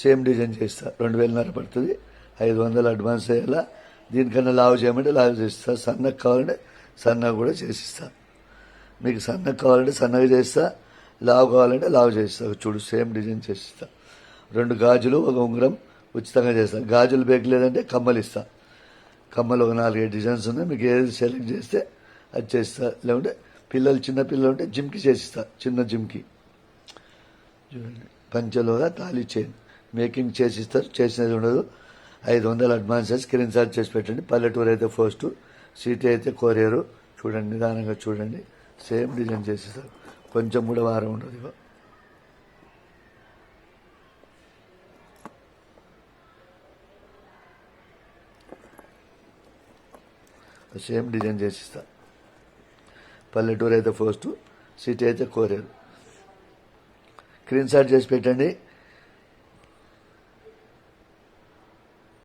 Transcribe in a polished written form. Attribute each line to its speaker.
Speaker 1: Same design చేస్తా. 2000 పడుతుంది. 500 advance అయ్యేలా. దీనికన్నా లావు చేయమంటే లావు చేస్తా, సన్నగా కావాలంటే సన్నగా కూడా చేసిస్తా. మీకు సన్నగా కావాలంటే సన్నగా చేస్తా, లావు కావాలంటే లావు చేస్తా. చూడు సేమ్ డిజైన్ చేసిస్తా. 2 గాజులు 1 ఉంగరం ఉచితంగా చేస్తా. గాజులు లేదంటే కమ్మలు ఇస్తా. కమ్మలు ఒక 4-5 డిజైన్స్ ఉన్నాయి. మీకు ఏది సెలెక్ట్ చేస్తే అది చేస్తా. లేకుంటే చిన్న పిల్లలు ఉంటే జిమ్కి చేసిస్తా. చిన్న జిమ్కి చూడండి. పంచలోగా తాళి చైన్ మేకింగ్ చేసిస్తారు. చేసినది ఉండదు. 500 అడ్వాన్స్ స్క్రీన్ షాట్ చేసి పెట్టండి. పల్లెటూరు అయితే పోస్టు, సిటీ అయితే కొరియరు. చూడండి, నిదానంగా చూడండి. సేమ్ డిజైన్ చేసిస్తారు. కొంచెం కూడా వారం ఉండదు. ఇగో సేమ్ డిజైన్ చేసిస్తా. పల్లెటూరు అయితే పోస్టు, సిటీ అయితే కొరియరు. స్క్రీన్ షాట్ చేసి పెట్టండి.